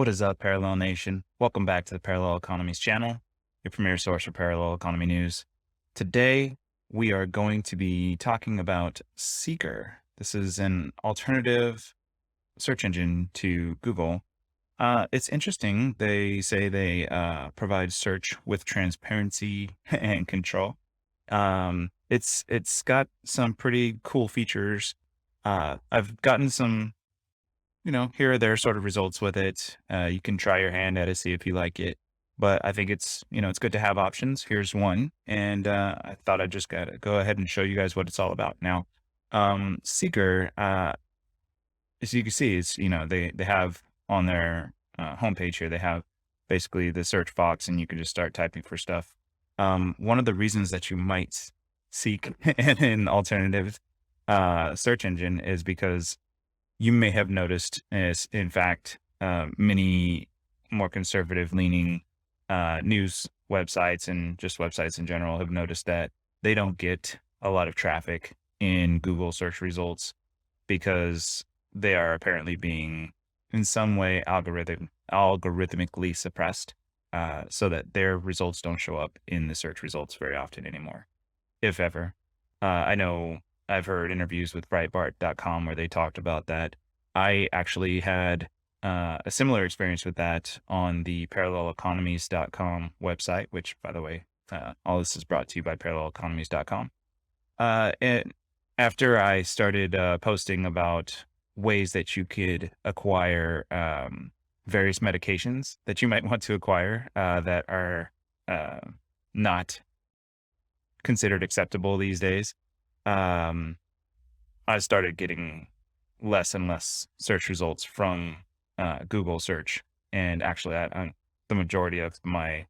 What is up, Parallel Nation? Welcome back to the Parallel Economies channel, your premier source for parallel economy news. Today, we are going to be talking about Seekr. This is an alternative search engine to Google. It's interesting. They say they provide search with transparency and control. It's got some pretty cool features. I've gotten some here or there sort of results with it. You can try your hand at it, see if you like it. But I think it's good to have options. Here's one. And I thought I'd just gotta go ahead and show you guys what it's all about. Now, Seeker, as you can see, they have on their homepage here, they have basically the search box and you can just start typing for stuff. One of the reasons that you might seek an alternative search engine is because you may have noticed is, in fact, many more conservative leaning news websites and just websites in general have noticed that they don't get a lot of traffic in Google search results because they are apparently being in some way algorithmically suppressed, so that their results don't show up in the search results very often anymore, if ever. I know I've heard interviews with Breitbart.com where they talked about that. I actually had a similar experience with that on the paralleleconomies.com website, which, by the way, all this is brought to you by paralleleconomies.com. And after I started posting about ways that you could acquire various medications that you might want to acquire that are not considered acceptable these days, I started getting less and less search results from Google search. And actually, the majority of my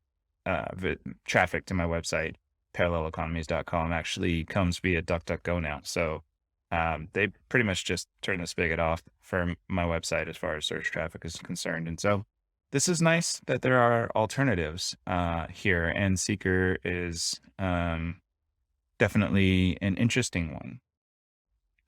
traffic to my website, paralleleconomies.com, actually comes via DuckDuckGo now. So they pretty much just turned the spigot off for my website as far as search traffic is concerned. And so this is nice that there are alternatives here, and Seekr is definitely an interesting one.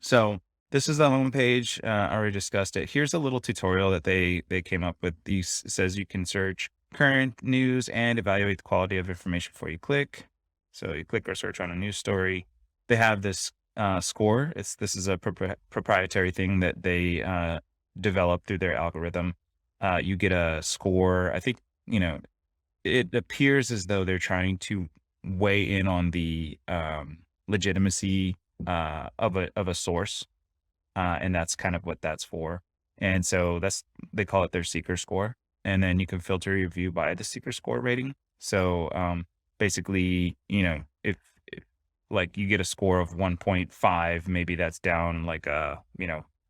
So this is the homepage. I already discussed it. Here's a little tutorial that they came up with. These says you can search current news and evaluate the quality of information before you click. So you click or search on a news story. They have this score. This is a proprietary thing that they developed through their algorithm. You get a score. I think it appears as though they're trying to weigh in on the legitimacy of a source, and that's kind of what that's for. And so they call it their Seekr score, and then you can filter your view by the Seekr score rating. So basically, if like you get a score of 1.5, maybe that's down like on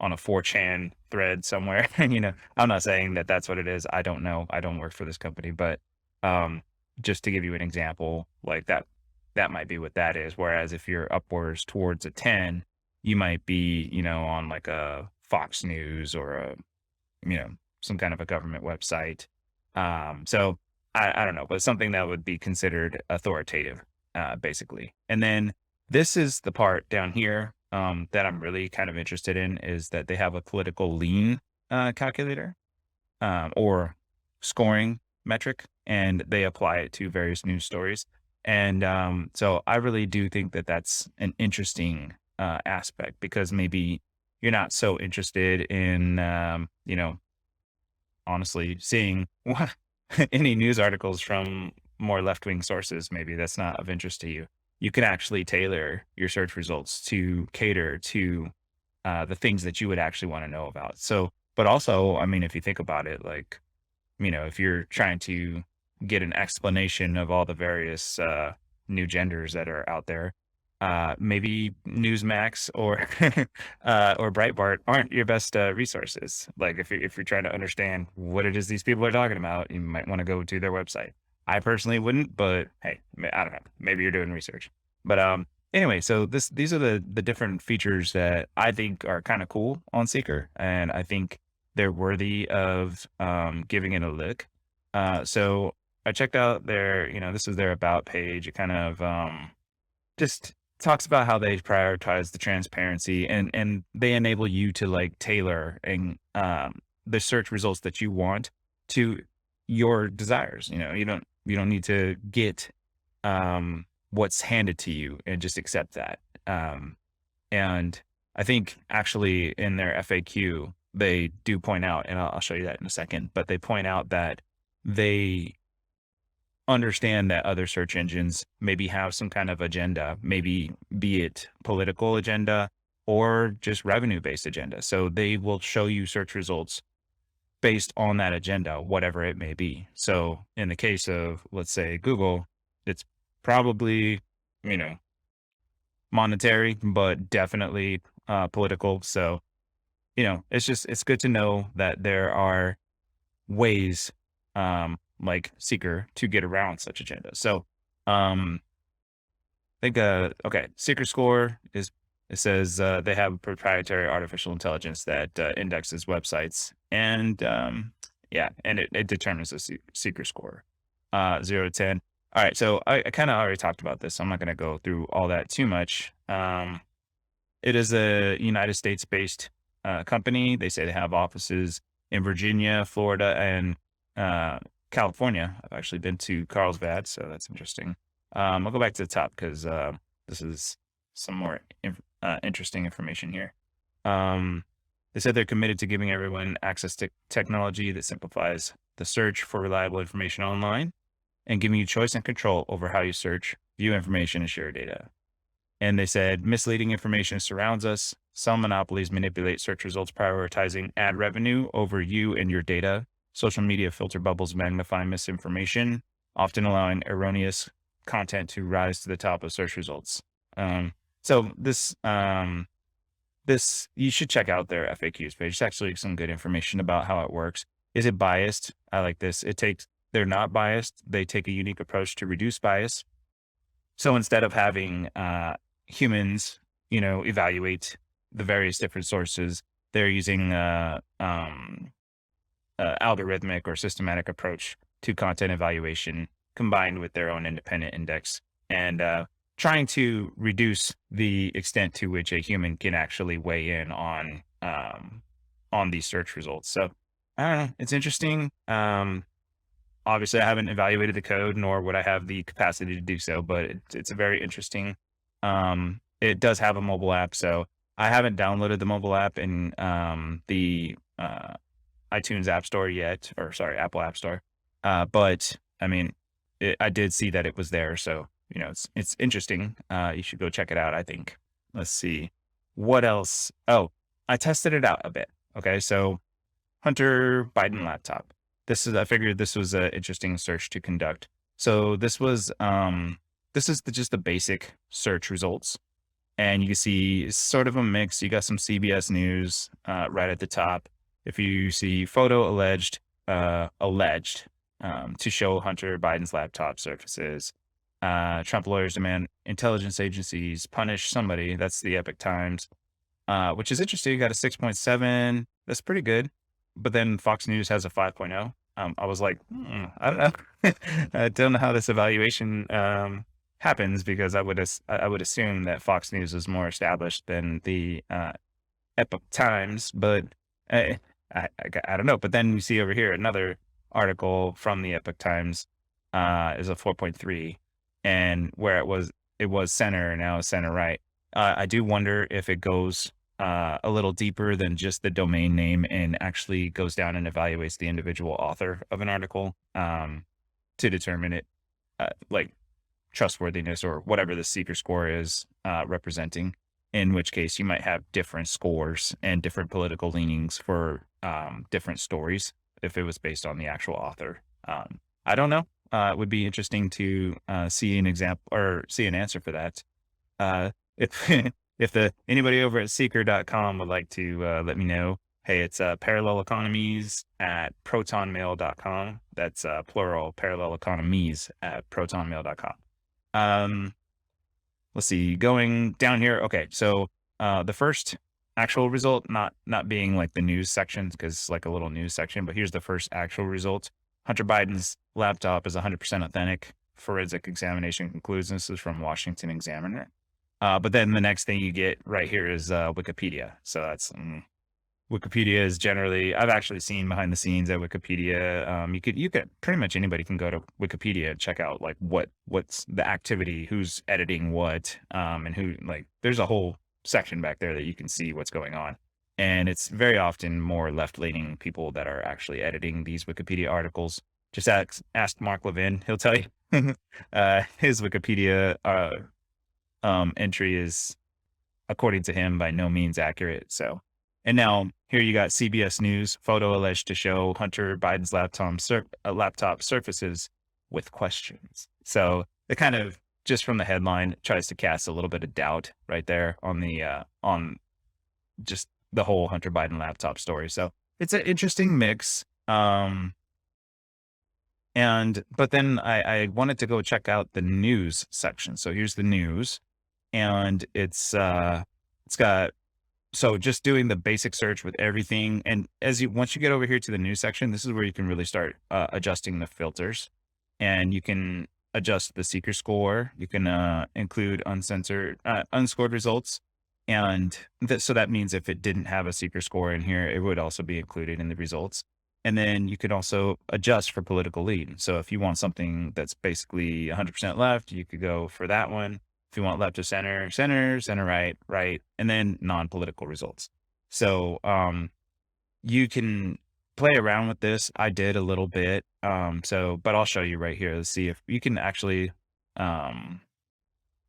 a 4chan thread somewhere. I'm not saying that that's what it is. I don't know. I don't work for this company, but just to give you an example, like that might be what that is. Whereas if you're upwards towards a 10, you might be, on like a Fox News or some kind of a government website. So I don't know, but something that would be considered authoritative, basically. And then this is the part down here that I'm really kind of interested in, is that they have a political lean calculator or scoring metric, and they apply it to various news stories. And so I really do think that that's an interesting aspect, because maybe you're not so interested in, honestly, seeing any news articles from more left-wing sources. Maybe that's not of interest to you. You can actually tailor your search results to cater to the things that you would actually want to know about. So, but also, I mean, if you think about it, like, if you're trying to get an explanation of all the various new genders that are out there, maybe Newsmax or or Breitbart aren't your best resources. Like if you're trying to understand what it is these people are talking about, you might want to go to their website. I personally wouldn't, but hey, I don't know. Maybe you're doing research. But anyway, so these are the different features that I think are kind of cool on Seekr, and I think they're worthy of giving it a look. So I checked out this is their about page. It kind of just talks about how they prioritize the transparency, and they enable you to like tailor and the search results that you want to your desires. You don't need to get what's handed to you and just accept that. And I think actually in their FAQ, they do point out, and I'll show you that in a second, but they point out that they understand that other search engines maybe have some kind of agenda, maybe be it political agenda or just revenue based agenda. So they will show you search results based on that agenda, whatever it may be. So in the case of, let's say, Google, it's probably, you know, monetary, but definitely political. So, it's good to know that there are ways, like Seekr, to get around such agenda. So, um, I think, okay, Seekr score it says they have proprietary artificial intelligence that indexes websites, and yeah, and it determines the Seekr score, 0 to 10. All right, so I kind of already talked about this, so I'm not going to go through all that too much. It is a United States-based company. They say they have offices in Virginia, Florida, and California. I've actually been to Carlsbad, so that's interesting. I'll go back to the top because this is some more interesting information here. They said they're committed to giving everyone access to technology that simplifies the search for reliable information online and giving you choice and control over how you search, view information, and share data. And they said misleading information surrounds us. Some monopolies manipulate search results, prioritizing ad revenue over you and your data. Social media filter bubbles magnify misinformation, often allowing erroneous content to rise to the top of search results. So this you should check out their FAQs page. It's actually some good information about how it works. Is it biased? I like this. They're not biased. They take a unique approach to reduce bias. So instead of having humans, evaluate the various different sources, they're using algorithmic or systematic approach to content evaluation combined with their own independent index, and trying to reduce the extent to which a human can actually weigh in on these search results. So I don't know. It's interesting. Obviously, I haven't evaluated the code, nor would I have the capacity to do so, but it's a very interesting. It does have a mobile app, so I haven't downloaded the mobile app in the iTunes App Store yet, or sorry, Apple App Store. But I mean, I did see that it was there, so it's interesting. You should go check it out, I think. Let's see what else. Oh, I tested it out a bit. Okay, so Hunter Biden laptop. I figured this was an interesting search to conduct. So this is just the basic search results. And you can see it's sort of a mix. You got some CBS News right at the top. If you see photo alleged to show Hunter Biden's laptop surfaces, Trump lawyers demand intelligence agencies punish somebody. That's the Epic Times, which is interesting. You got a 6.7. That's pretty good. But then Fox News has a 5.0. I was like, I don't know. I don't know how this evaluation happens, because I would assume that Fox News is more established than the Epic Times, but I don't know. But then you see over here another article from the Epic Times is a 4.3, and where it was center, now it's center right. I do wonder if it goes a little deeper than just the domain name and actually goes down and evaluates the individual author of an article to determine it like trustworthiness or whatever the Seekr score is representing, in which case you might have different scores and different political leanings for different stories if it was based on the actual author. I don't know. It would be interesting to see an example or see an answer for that. If anybody over at Seekr.com would like to let me know, hey, it's parallel economies at protonmail.com. That's plural, parallel economies at protonmail.com. Let's see, going down here. Okay, so the first actual result, not being like the news section, because it's like a little news section, but here's the first actual result. Hunter Biden's laptop is 100% authentic. Forensic examination concludes. This is from Washington Examiner. But then the next thing you get right here is Wikipedia. So that's Wikipedia is generally, I've actually seen behind the scenes at Wikipedia. You could pretty much anybody can go to Wikipedia and check out like what's the activity, who's editing what, and who, like, there's a whole section back there that you can see what's going on. And it's very often more left-leaning people that are actually editing these Wikipedia articles. Just ask Mark Levin, he'll tell you. His Wikipedia entry is, according to him, by no means accurate. So, and now here you got CBS News photo alleged to show Hunter Biden's laptop surfaces with questions. So it kind of, just from the headline, tries to cast a little bit of doubt right there on the on just the whole Hunter Biden laptop story. So it's an interesting mix. But then I wanted to go check out the news section. So here's the news, and it's got, so just doing the basic search with everything. And once you get over here to the news section, this is where you can really start adjusting the filters, and you can adjust the Seekr score. You can include unscored results. And so that means if it didn't have a Seekr score in here, it would also be included in the results. And then you can also adjust for political lean. So if you want something that's basically 100% left, you could go for that one. If you want left of center, center right, and then non-political results. So you can play around with this. I did a little bit. But I'll show you right here. Let's see if you can actually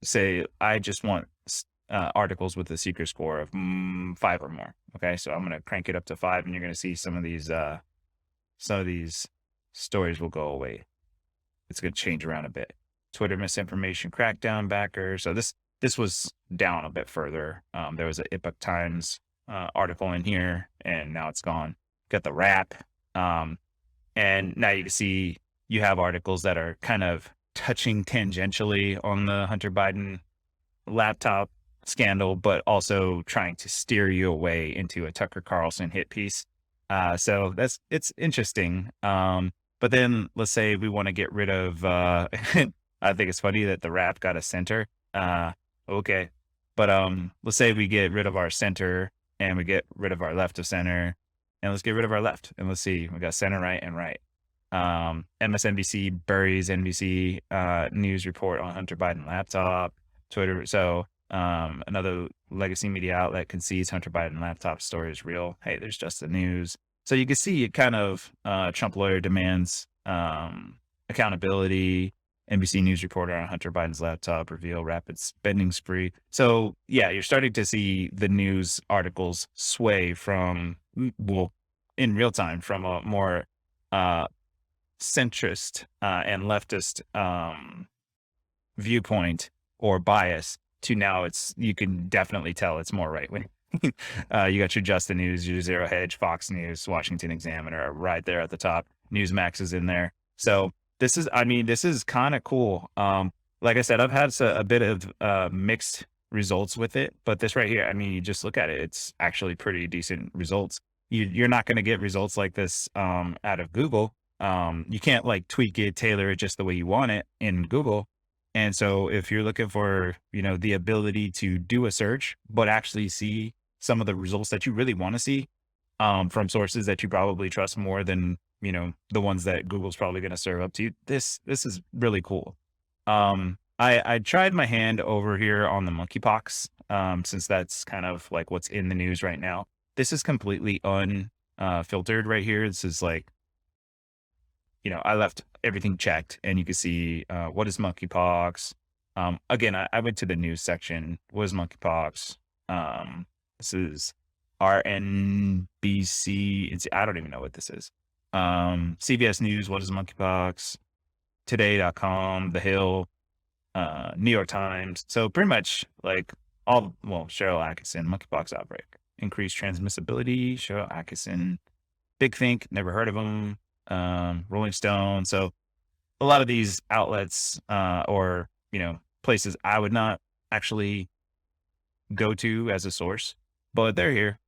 say, I just want articles with a Seekr score of 5 or more. Okay, so I'm going to crank it up to 5, and you're going to see some of these stories will go away. It's going to change around a bit. Twitter misinformation crackdown backer. So this was down a bit further. There was an Epoch Times article in here, and now it's gone. Got the wrap. And now you can see you have articles that are kind of touching tangentially on the Hunter Biden laptop scandal, but also trying to steer you away into a Tucker Carlson hit piece. So it's interesting. But then let's say we want to get rid of, I think it's funny that the wrap got a center. Okay. But let's say we get rid of our center and we get rid of our left of center, and let's get rid of our left. And let's see, we got center, right, and right. MSNBC buries NBC news report on Hunter Biden laptop. Twitter. So another legacy media outlet concedes Hunter Biden laptop story is real. Hey, there's just the news. So you can see it kind of, Trump lawyer demands accountability. NBC News reporter on Hunter Biden's laptop reveal rapid spending spree. So yeah, you're starting to see the news articles sway from, well, in real time, from a more centrist and leftist viewpoint or bias to now you can definitely tell it's more right wing. You got your Just the News, your Zero Hedge, Fox News, Washington Examiner right there at the top. Newsmax is in there. So this is kind of cool. Like I said, I've had a bit of mixed results with it, but this right here, you just look at it, it's actually pretty decent results. You're not going to get results like this out of Google. You can't like tweak it, tailor it just the way you want it in Google. And so if you're looking for, the ability to do a search, but actually see some of the results that you really want to see from sources that you probably trust more than, the ones that Google's probably going to serve up to you, this is really cool. I tried my hand over here on the monkeypox, since that's kind of like what's in the news right now. This is completely unfiltered right here. This is like, I left everything checked, and you can see what is monkeypox. Again, I went to the news section. What is monkeypox? This is RNBC. I don't even know what this is. CBS News. What is monkeypox? Today.com, The Hill, New York Times. So pretty much like Cheryl Atkinson, monkeypox outbreak, increased transmissibility. Cheryl Atkinson, Big Think, never heard of them. Rolling Stone. So a lot of these outlets or places I would not actually go to as a source, but they're here.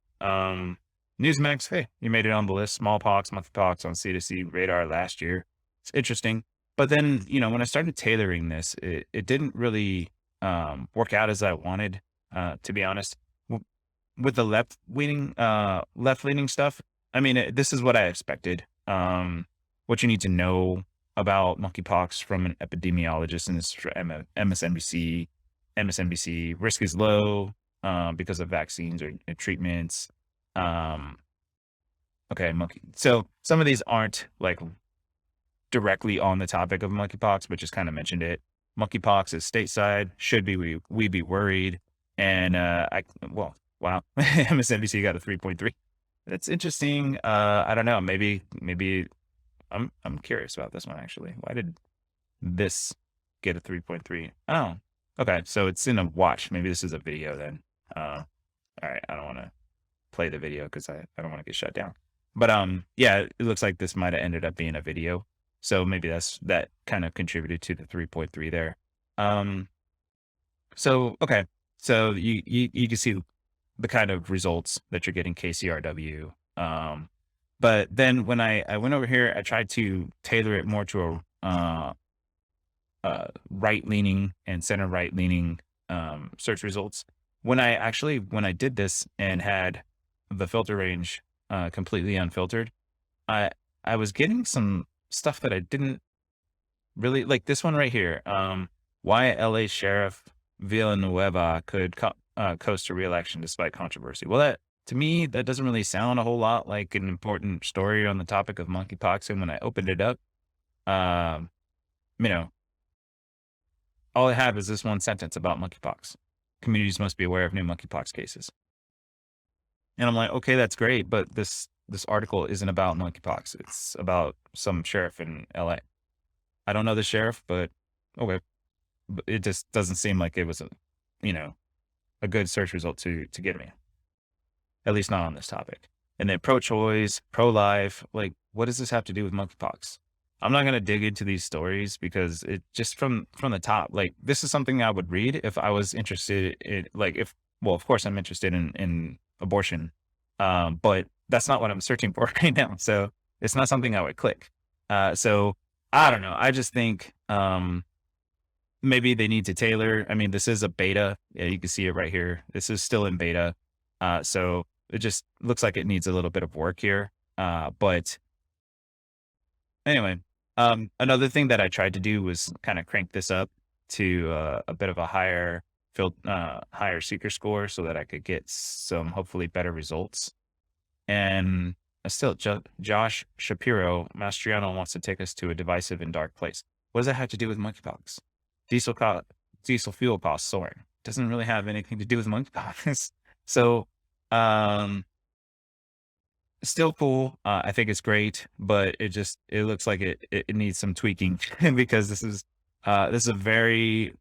Newsmax, hey, you made it on the list. Smallpox, monkeypox on C2C radar last year. It's interesting. But then, when I started tailoring this, it didn't really work out as I wanted, to be honest. with the left leaning stuff, I mean, this is what I expected. What you need to know about monkeypox from an epidemiologist, and this is for MSNBC. MSNBC risk is low because of vaccines or treatments. Um, okay, monkey. So some of these aren't like directly on the topic of monkeypox, but just kind of mentioned it. Monkeypox is stateside. Should be we be worried? And well, wow, MSNBC got a 3.3. That's interesting. I don't know. Maybe I'm curious about this one actually. Why did this get a 3.3? Oh, okay. So it's in a watch. Maybe this is a video then. All right. I don't want to play the video because I don't want to get shut down. But yeah, it looks like this might have ended up being a video. So maybe that kind of contributed to the 3.3 there. So okay. So you can see the kind of results that you're getting KCRW. But then when I went over here, I tried to tailor it more to a right leaning and center right leaning search results. When I did this and had the filter range completely unfiltered, I I was getting some stuff that I didn't really like. This one right here. Why LA Sheriff Villanueva could coast to re-election despite controversy. Well, that to me that doesn't really sound a whole lot like an important story on the topic of monkeypox. And when I opened it up, um, you know, all I have is this one sentence about monkeypox. Communities must be aware of new monkeypox cases. And I'm like, okay, that's great, but this article isn't about monkeypox. It's about some sheriff in LA. I don't know the sheriff, but okay. But it just doesn't seem like it was you know, a good search result to get me, at least not on this topic. And then pro-choice, pro-life, like, what does this have to do with monkeypox? I'm not going to dig into these stories because it just from the top, like, this is something I would read if I was interested in, like, if, well, of course I'm interested in abortion. But that's not what I'm searching for right now. So it's not something I would click. So I don't know. I just think, maybe they need to tailor. I mean, this is a beta. Yeah, you can see it right here. This is still in beta. So it just looks like it needs a little bit of work here. But anyway, another thing that I tried to do was kind of crank this up to a bit of a higher higher Seekr score so that I could get some hopefully better results. And still, Josh Shapiro Mastriano wants to take us to a divisive and dark place. What does that have to do with monkeypox? Diesel fuel costs soaring. Doesn't really have anything to do with monkeypox. So, still cool. I think it's great, but it looks like it needs some tweaking because this is a very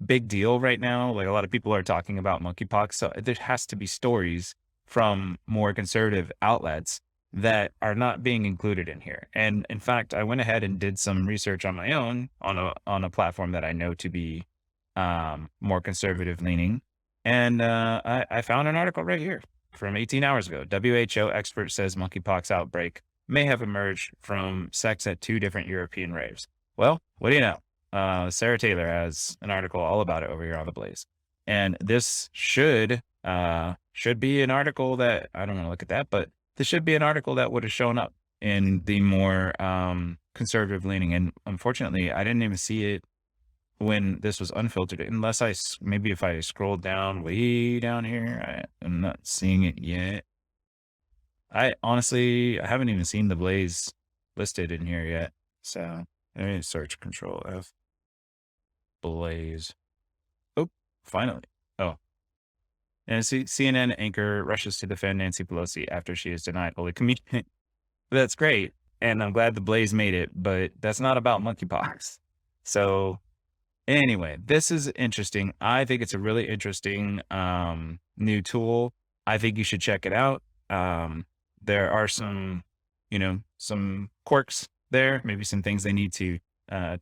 big deal right now. Like, a lot of people are talking about monkeypox. So there has to be stories from more conservative outlets that are not being included in here. And in fact, I went ahead and did some research on my own on a platform that I know to be more conservative leaning. And I found an article right here from 18 hours ago. WHO expert says monkeypox outbreak may have emerged from sex at 2 different European raves. Well, what do you know? Sarah Taylor has an article all about it over here on The Blaze. And this should be an article that, I don't want to look at that, but this should be an article that would have shown up in the more conservative leaning. And unfortunately, I didn't even see it when this was unfiltered, unless maybe if I scroll down way down here, I'm not seeing it yet. I haven't even seen The Blaze listed in here yet. So let me search Control F. Blaze. Oh, finally. Oh. And CNN anchor rushes to defend Nancy Pelosi after she is denied Holy Communion. That's great. And I'm glad The Blaze made it, but that's not about monkeypox. So anyway, this is interesting. I think it's a really interesting new tool. I think you should check it out. There are some quirks there, maybe some things they need to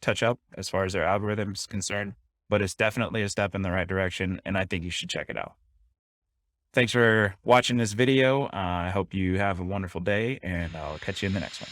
touch up as far as their algorithms concerned, but it's definitely a step in the right direction, and I think you should check it out. Thanks for watching this video. I hope you have a wonderful day, and I'll catch you in the next one.